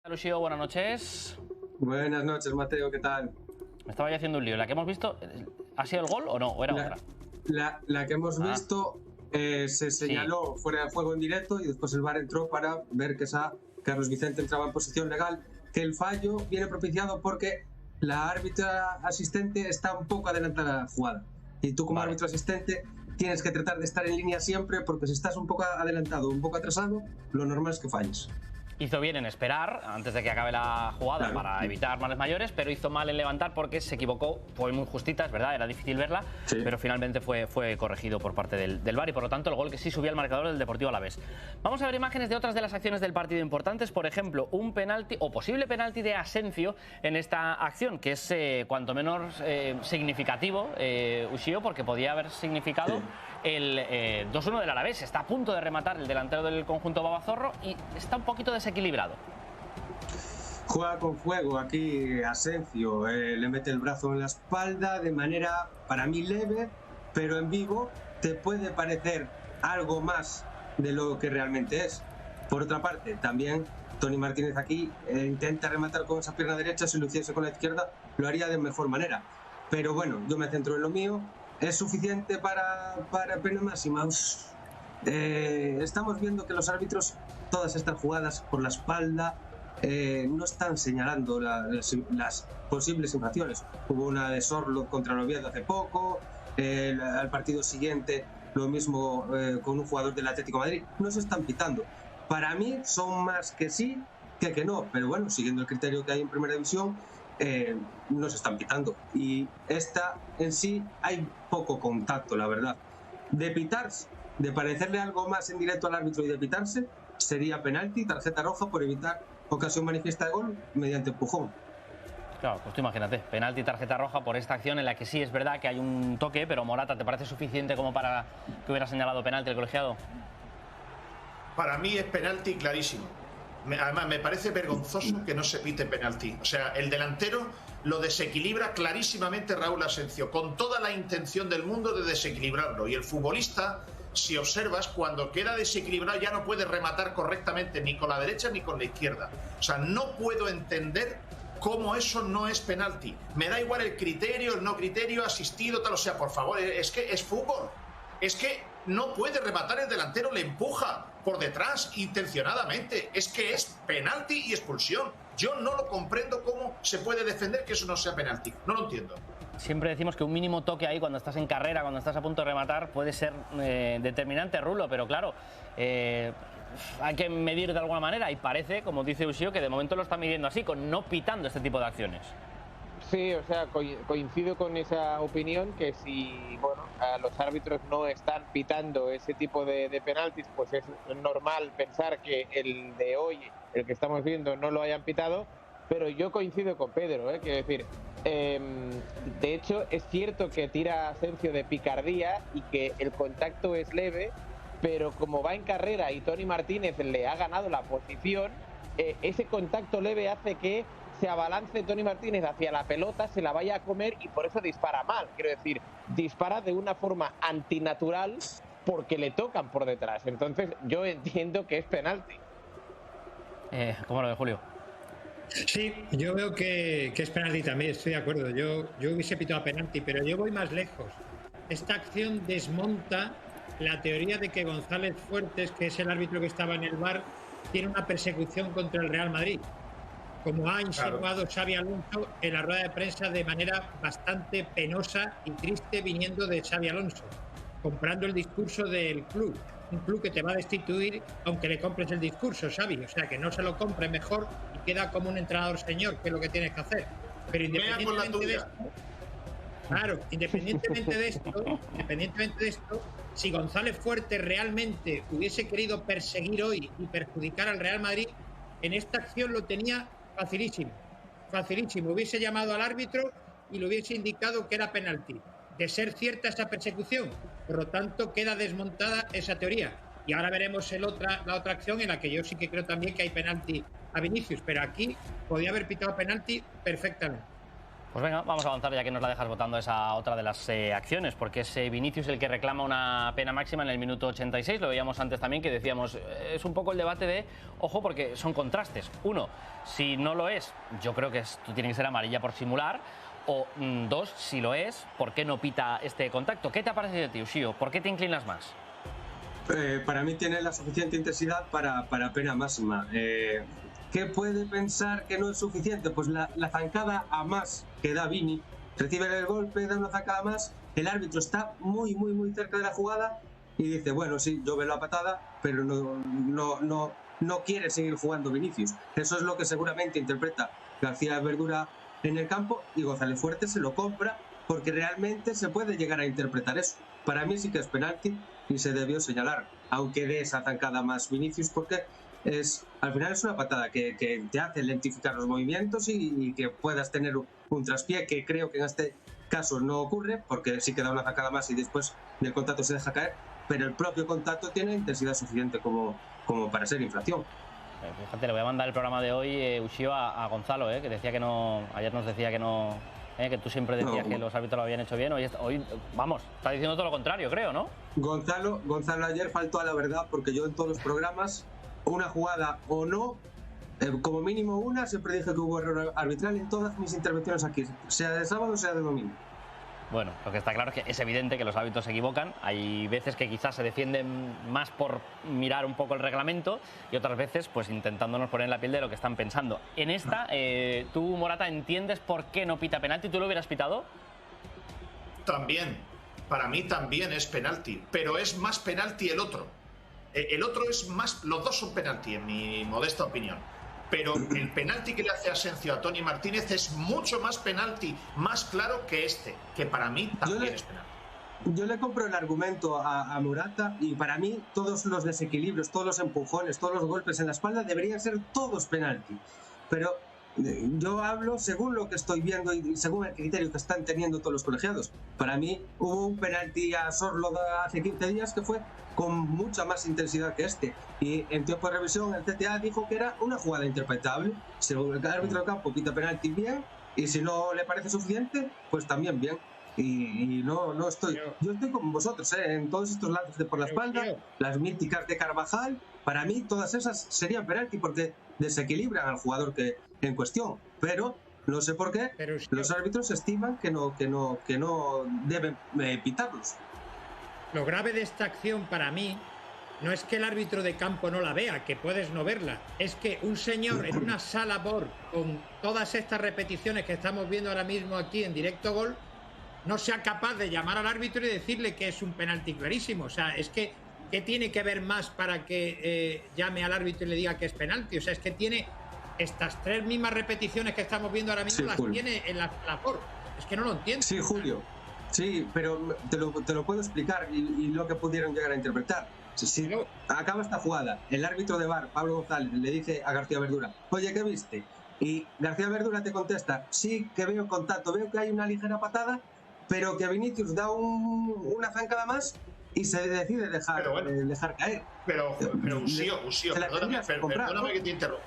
Lucio, buenas noches. Buenas noches, Mateo, ¿qué tal? Me estaba ya haciendo un lío. ¿La que hemos visto ha sido el gol o no? ¿O era otra? La que hemos visto se señaló fuera de juego en directo y después el VAR entró para ver que Carlos Vicente entraba en posición legal, que el fallo viene propiciado porque la árbitra asistente está un poco adelantada a la jugada. Y tú como árbitro asistente tienes que tratar de estar en línea siempre, porque si estás un poco adelantado o un poco atrasado, lo normal es que falles. Hizo bien en esperar antes de que acabe la jugada para evitar males mayores, pero hizo mal en levantar porque se equivocó. Fue muy justita, es verdad, era difícil verla, pero finalmente fue corregido por parte del VAR y por lo tanto el gol que sí subía al marcador del Deportivo Alavés. Vamos a ver imágenes de otras de las acciones del partido importantes, por ejemplo, un penalti o posible penalti de Asencio en esta acción, que es cuanto menos significativo, Ushio, porque podía haber significado el 2-1 del Alavés. Está a punto de rematar el delantero del conjunto babazorro y está un poquito desequilibrado. Juega con fuego aquí Asencio, le mete el brazo en la espalda de manera para mí leve, pero en vivo te puede parecer algo más de lo que realmente es. Por otra parte, también Tony Martínez aquí intenta rematar con esa pierna derecha, si lo hiciese con la izquierda lo haría de mejor manera. Pero bueno, yo me centro en lo mío. ¿Es suficiente para pena máxima? Estamos viendo que los árbitros, todas estas jugadas por la espalda, no están señalando las posibles infracciones. Hubo una de Sorlo contra el Oviedo hace poco, al partido siguiente lo mismo con un jugador del Atlético de Madrid. No se están pitando. Para mí son más que sí que no, pero bueno, siguiendo el criterio que hay en Primera División, no se están pitando. Y esta en sí hay poco contacto, la verdad. De pitarse, de parecerle algo más en directo al árbitro y de pitarse, sería penalti, tarjeta roja por evitar ocasión manifiesta de gol mediante empujón. Claro, pues tú imagínate, penalti, tarjeta roja por esta acción en la que sí es verdad que hay un toque, pero Morata, ¿te parece suficiente como para que hubiera señalado penalti el colegiado? Para mí es penalti clarísimo. Además, me parece vergonzoso que no se pite penalti. O sea, el delantero lo desequilibra clarísimamente Raúl Asencio, con toda la intención del mundo de desequilibrarlo. Y el futbolista, si observas, cuando queda desequilibrado ya no puede rematar correctamente ni con la derecha ni con la izquierda. O sea, no puedo entender cómo eso no es penalti. Me da igual el criterio, el no criterio, asistido, tal. O sea, por favor, es que es fútbol. Es que no puede rematar el delantero, le empuja por detrás intencionadamente. Es que es penalti y expulsión. Yo no lo comprendo cómo se puede defender que eso no sea penalti. No lo entiendo. Siempre decimos que un mínimo toque ahí cuando estás en carrera, cuando estás a punto de rematar, puede ser determinante, Rulo, pero claro, hay que medir de alguna manera y parece, como dice Ushio, que de momento lo está midiendo así, con no pitando este tipo de acciones. Sí, o sea, coincido con esa opinión, que si los árbitros no están pitando ese tipo de penaltis, pues es normal pensar que el de hoy, el que estamos viendo, no lo hayan pitado, pero yo coincido con Pedro, quiero decir, de hecho es cierto que tira Asencio de picardía y que el contacto es leve, pero como va en carrera y Tony Martínez le ha ganado la posición, ese contacto leve hace que se abalance Tony Martínez hacia la pelota, se la vaya a comer y por eso dispara mal. Quiero decir, dispara de una forma antinatural porque le tocan por detrás. Entonces yo entiendo que es penalti. ¿Cómo lo ve, Julio? Sí, yo veo que es penalti también, estoy de acuerdo. Yo hubiese pitado a penalti, pero yo voy más lejos. Esta acción desmonta la teoría de que González Fuertes, que es el árbitro que estaba en el VAR, tiene una persecución contra el Real Madrid, como ha insinuado Xabi Alonso en la rueda de prensa de manera bastante penosa y triste, viniendo de Xabi Alonso, comprando el discurso del club, un club que te va a destituir aunque le compres el discurso, Xabi, o sea, que no se lo compre mejor y queda como un entrenador señor, que es lo que tienes que hacer. Pero independientemente de esto, claro, independientemente de esto, si González Fuertes realmente hubiese querido perseguir hoy y perjudicar al Real Madrid, en esta acción lo tenía facilísimo. Hubiese llamado al árbitro y le hubiese indicado que era penalti. De ser cierta esa persecución, por lo tanto queda desmontada esa teoría. Y ahora veremos la otra acción en la que yo sí que creo también que hay penalti a Vinicius, pero aquí podía haber pitado penalti perfectamente. Pues venga, vamos a avanzar ya que nos la dejas votando esa otra de las acciones, porque es Vinicius el que reclama una pena máxima en el minuto 86. Lo veíamos antes también, que decíamos, es un poco el debate de, ojo, porque son contrastes. Uno, si no lo es, yo creo que esto tiene que ser amarilla por simular. O dos, si lo es, ¿por qué no pita este contacto? ¿Qué te ha parecido a ti, Ushio? ¿Por qué te inclinas más? Para mí tiene la suficiente intensidad para pena máxima. ¿Qué puede pensar que no es suficiente? Pues la zancada a más que da Vini. Recibe el golpe, da una zancada más, el árbitro está muy cerca de la jugada y dice, bueno, sí, yo veo la patada, pero no quiere seguir jugando Vinicius. Eso es lo que seguramente interpreta García Verdura en el campo, y González Fuertes se lo compra porque realmente se puede llegar a interpretar eso. Para mí sí que es penalti y se debió señalar, aunque dé esa zancada más Vinicius, porque al final es una patada que te hace lentificar los movimientos y que puedas tener un traspié, que creo que en este caso no ocurre, porque sí que da una zancada más y después del contacto se deja caer, pero el propio contacto tiene intensidad suficiente como para ser infracción. Fíjate, le voy a mandar el programa de hoy, Ushio, a Gonzalo, que decía que no, ayer nos decía que no, que tú siempre decías que los árbitros lo habían hecho bien. Hoy, vamos, está diciendo todo lo contrario, creo, ¿no? Gonzalo ayer faltó a la verdad, porque yo en todos los programas, una jugada o no, como mínimo una, siempre dije que hubo error arbitral en todas mis intervenciones aquí, sea de sábado sea de domingo. Bueno, lo que está claro es que es evidente que los árbitros se equivocan. Hay veces que quizás se defienden más por mirar un poco el reglamento y otras veces pues intentándonos poner en la piel de lo que están pensando. En esta, tú, Morata, ¿entiendes por qué no pita penalti? ¿Tú lo hubieras pitado? También, para mí también es penalti, pero es más penalti el otro. El otro es más, los dos son penalti en mi modesta opinión. Pero el penalti que le hace Asencio a Toni Martínez es mucho más penalti, más claro que este, que para mí también es penalti. Yo le compro el argumento a Morata, y para mí todos los desequilibrios, todos los empujones, todos los golpes en la espalda deberían ser todos penalti. Pero yo hablo según lo que estoy viendo y según el criterio que están teniendo todos los colegiados. Para mí hubo un penalti a Sorloda hace 15 días que fue con mucha más intensidad que este, y en tiempo de revisión el CTA dijo que era una jugada interpretable. Si el árbitro de campo pita penalti, bien, y si no le parece suficiente, pues también bien. Y no estoy, yo estoy con vosotros, en todos estos lances de por la espalda, las míticas de Carvajal, para mí todas esas serían penalti porque desequilibran al jugador en cuestión, pero no sé por qué los árbitros estiman que no deben pitarlos. Lo grave de esta acción para mí no es que el árbitro de campo no la vea, que puedes no verla, es que un señor en una sala BOR con todas estas repeticiones que estamos viendo ahora mismo aquí en Directo Gol no sea capaz de llamar al árbitro y decirle que es un penalti clarísimo. O sea, es que ¿qué tiene que ver más para que llame al árbitro y le diga que es penalti? O sea, es que tiene estas tres mismas repeticiones que estamos viendo ahora mismo, sí, las Julio tiene en la BOR. Es que no lo entiendo. Sí, Julio. Sí, pero te lo puedo explicar y lo que pudieron llegar a interpretar. Si acaba esta jugada, el árbitro de VAR, Pablo González, le dice a García Verdura, oye, ¿qué viste? Y García Verdura te contesta, sí, que veo contacto, veo que hay una ligera patada, pero que Vinicius da una zancada más y se decide dejar caer. Pero Ushio, perdóname que te interrumpa.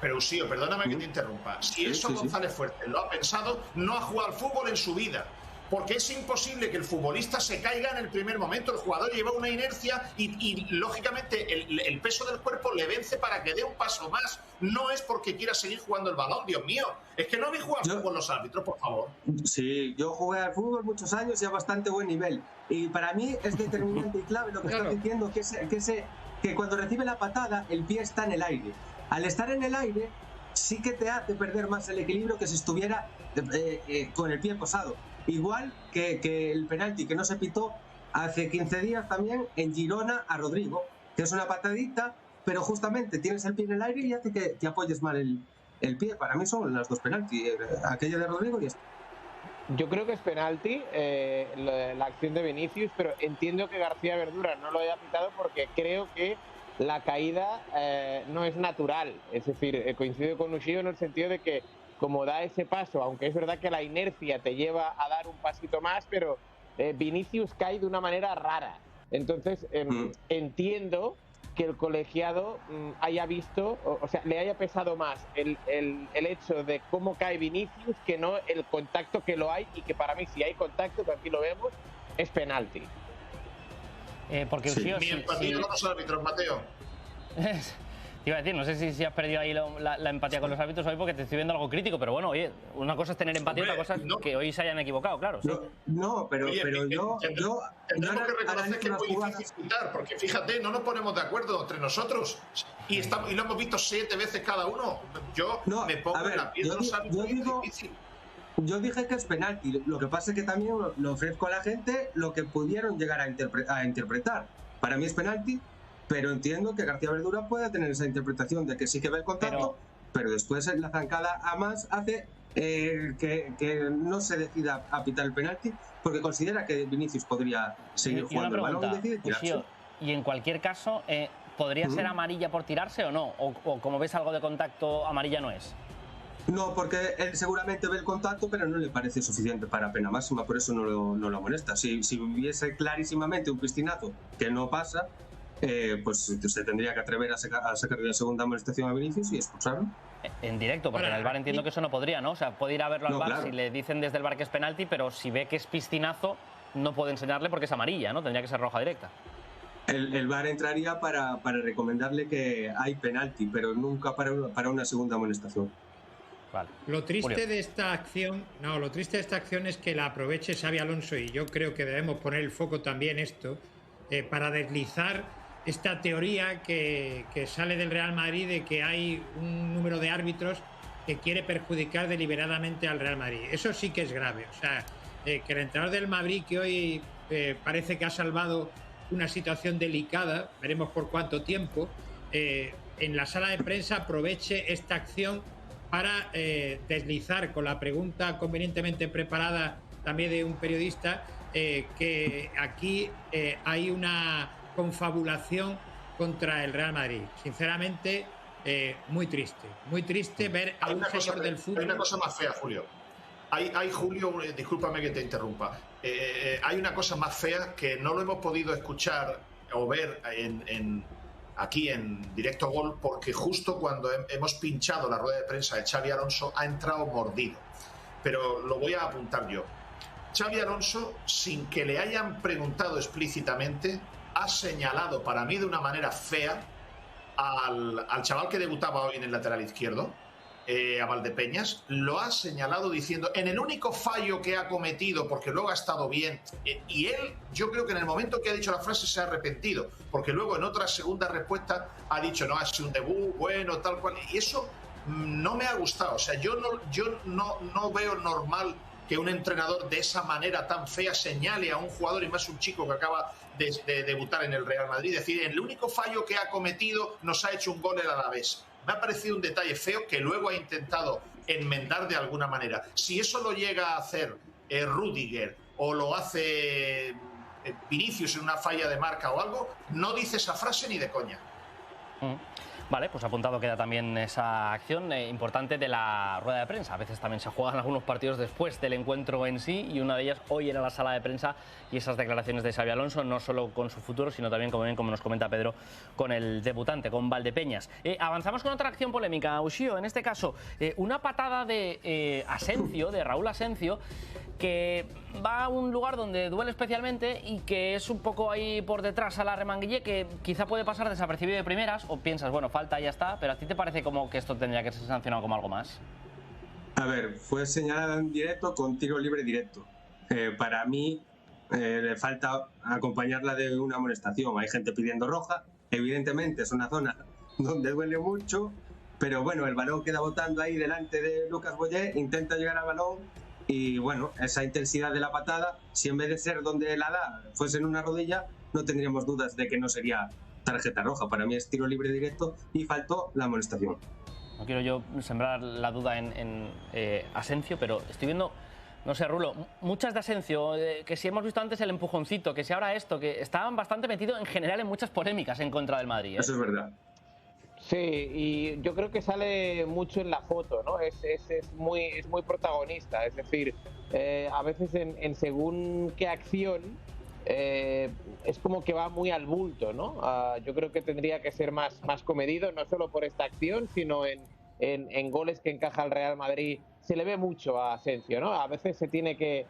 Pero Ushio, perdóname que te interrumpa. Si eso González Fuertes lo ha pensado, no ha jugado al fútbol en su vida. Porque es imposible que el futbolista se caiga en el primer momento. El jugador lleva una inercia y lógicamente el peso del cuerpo le vence para que dé un paso más. No es porque quiera seguir jugando el balón, Dios mío. Es que no habéis jugado al fútbol los árbitros, por favor. Sí, yo jugué al fútbol muchos años y a bastante buen nivel. Y para mí es determinante y clave lo que estás diciendo, que cuando recibe la patada el pie está en el aire. Al estar en el aire sí que te hace perder más el equilibrio que si estuviera con el pie posado. Igual que el penalti que no se pitó hace 15 días también en Girona a Rodrigo, que es una patadita, pero justamente tienes el pie en el aire y hace que te apoyes mal el pie. Para mí son las dos penalti, aquella de Rodrigo y esta. Yo creo que es penalti la acción de Vinicius, pero entiendo que García Verdura no lo haya pitado porque creo que la caída no es natural. Es decir, coincido con Ushio en el sentido de que como da ese paso, aunque es verdad que la inercia te lleva a dar un pasito más, pero Vinicius cae de una manera rara. Entonces entiendo que el colegiado haya visto, o sea, le haya pesado más el hecho de cómo cae Vinicius que no el contacto que lo hay, y que para mí, si hay contacto, que aquí lo vemos, es penalti. Porque sí. Mi empatía con los árbitros, Mateo. Te iba a decir, no sé si has perdido ahí la empatía con los árbitros hoy porque te estoy viendo algo crítico, pero bueno, oye, una cosa es tener empatía, otra cosa es que hoy se hayan equivocado, claro. Sí. No, pero yo tendremos que reconocer que es muy difícil quitar, porque fíjate, no nos ponemos de acuerdo entre nosotros y lo hemos visto 7 veces cada uno. Yo me pongo en la piel de los árbitros, es difícil. Yo dije que es penalti, lo que pasa es que también lo ofrezco a la gente lo que pudieron llegar a interpretar. Para mí es penalti, pero entiendo que García Verdura pueda tener esa interpretación de que sí que ve el contacto, pero después la zancada a más hace que no se decida a pitar el penalti porque considera que Vinicius podría seguir jugando el balón y decide tirarse. Y en cualquier caso, ¿podría ser amarilla por tirarse o no? ¿O como ves algo de contacto, amarilla no es? No, porque él seguramente ve el contacto, pero no le parece suficiente para pena máxima, por eso no lo amonesta. Si hubiese clarísimamente un piscinazo que no pasa, pues se tendría que atrever a sacar la segunda amonestación a Vinicius y expulsarlo. En directo, porque en el VAR entiendo que eso no podría, ¿no? O sea, puede ir a verlo al VAR, claro. Si le dicen desde el VAR que es penalti, pero si ve que es piscinazo, no puede enseñarle porque es amarilla, ¿no? Tendría que ser roja directa. El VAR entraría para recomendarle que hay penalti, pero nunca para una segunda amonestación. Vale. Lo triste de esta acción es que la aproveche Xabi Alonso, y yo creo que debemos poner el foco también esto, para deslizar esta teoría que sale del Real Madrid de que hay un número de árbitros que quiere perjudicar deliberadamente al Real Madrid. Eso sí que es grave. O sea, que el entrenador del Madrid, que hoy parece que ha salvado una situación delicada, veremos por cuánto tiempo, en la sala de prensa aproveche esta acción para deslizar con la pregunta convenientemente preparada también de un periodista, que aquí hay una confabulación contra el Real Madrid. Sinceramente, muy triste ver a un señor del fútbol. Hay una cosa más fea, Julio. Hay Julio, discúlpame que te interrumpa. Hay una cosa más fea que no lo hemos podido escuchar o ver aquí en Directo Gol, porque justo cuando hemos pinchado la rueda de prensa de Xabi Alonso ha entrado mordido. Pero lo voy a apuntar yo. Xabi Alonso, sin que le hayan preguntado explícitamente, ha señalado para mí de una manera fea al chaval que debutaba hoy en el lateral izquierdo, a Valdepeñas. Lo ha señalado diciendo, en el único fallo que ha cometido, porque luego ha estado bien, y él, yo creo que en el momento que ha dicho la frase se ha arrepentido, porque luego en otra segunda respuesta ha dicho, no, ha sido un debut, bueno, tal cual, y eso no me ha gustado. O sea, yo no veo normal que un entrenador de esa manera tan fea señale a un jugador, y más un chico que acaba de debutar en el Real Madrid, decir, el único fallo que ha cometido nos ha hecho un gol el Alavés. Me ha parecido un detalle feo que luego ha intentado enmendar de alguna manera. Si eso lo llega a hacer Rüdiger o lo hace Vinicius en una falla de marca o algo, no dice esa frase ni de coña. Vale, pues apuntado queda también esa acción importante de la rueda de prensa. A veces también se juegan algunos partidos después del encuentro en sí, y una de ellas hoy era la sala de prensa y esas declaraciones de Xabi Alonso, no solo con su futuro, sino también, como nos comenta Pedro, con el debutante, con Valdepeñas. Avanzamos con otra acción polémica, Uxío, en este caso una patada de Asencio, de Raúl Asencio, que va a un lugar donde duele especialmente y que es un poco ahí por detrás a la remanguille, que quizá puede pasar desapercibido de primeras, o piensas, bueno, falta y ya está, pero ¿a ti te parece como que esto tendría que ser sancionado como algo más? A ver, fue señalado en directo con tiro libre directo. Para mí le falta acompañarla de una amonestación. Hay gente pidiendo roja, evidentemente es una zona donde duele mucho, pero bueno, el balón queda botando ahí delante de Lucas Boyé, intenta llegar al balón y bueno, esa intensidad de la patada, si en vez de ser donde la da fuese en una rodilla, no tendríamos dudas de que no sería tarjeta roja. Para mí es tiro libre directo y faltó la amonestación. No quiero yo sembrar la duda en Asencio, pero estoy viendo, no sé, Rulo, muchas de Asencio, que si hemos visto antes el empujoncito, que si ahora esto, que estaban bastante metidos en general en muchas polémicas en contra del Madrid. Eso es verdad. Sí, y yo creo que sale mucho en la foto, ¿no? Es muy protagonista, es decir, a veces en según qué acción es como que va muy al bulto, ¿no? Yo creo que tendría que ser más comedido, no solo por esta acción, sino en goles que encaja el Real Madrid. Se le ve mucho a Asensio, ¿no? A veces se tiene que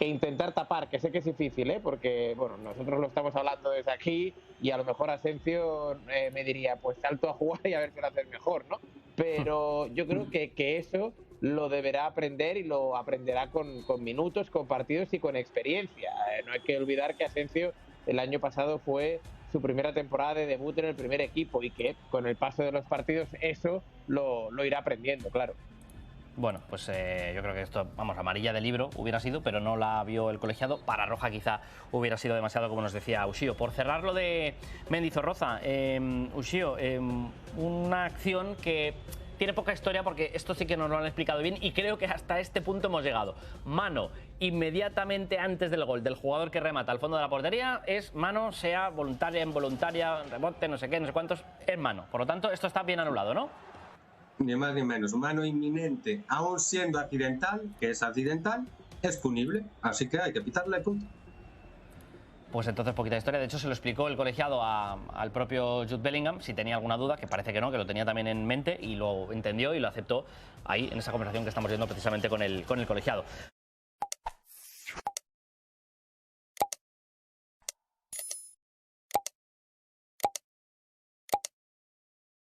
intentar tapar, que sé que es difícil, porque bueno, nosotros lo estamos hablando desde aquí y a lo mejor Asensio me diría, pues salto a jugar y a ver si lo haces mejor, ¿no? Pero yo creo que eso lo deberá aprender y lo aprenderá con minutos, con partidos y con experiencia. No hay que olvidar que Asensio el año pasado fue su primera temporada de debut en el primer equipo y que con el paso de los partidos eso lo irá aprendiendo, claro. Bueno, pues yo creo que esto, vamos, amarilla de libro hubiera sido, pero no la vio el colegiado. Para roja quizá hubiera sido demasiado, como nos decía Ushio. Por cerrar lo de Mendizorroza, Ushio, una acción que tiene poca historia porque esto sí que nos lo han explicado bien y creo que hasta este punto hemos llegado. Mano inmediatamente antes del gol del jugador que remata al fondo de la portería es mano, sea voluntaria, involuntaria, rebote, no sé qué, no sé cuántos, es mano. Por lo tanto, esto está bien anulado, ¿no? Ni más ni menos. Mano inminente, aún siendo accidental, que es accidental, es punible. Así que hay que pitarle, punto. Pues entonces poquita historia. De hecho, se lo explicó el colegiado al propio Jude Bellingham, si tenía alguna duda, que parece que no, que lo tenía también en mente y lo entendió y lo aceptó ahí en esa conversación que estamos viendo precisamente con el colegiado.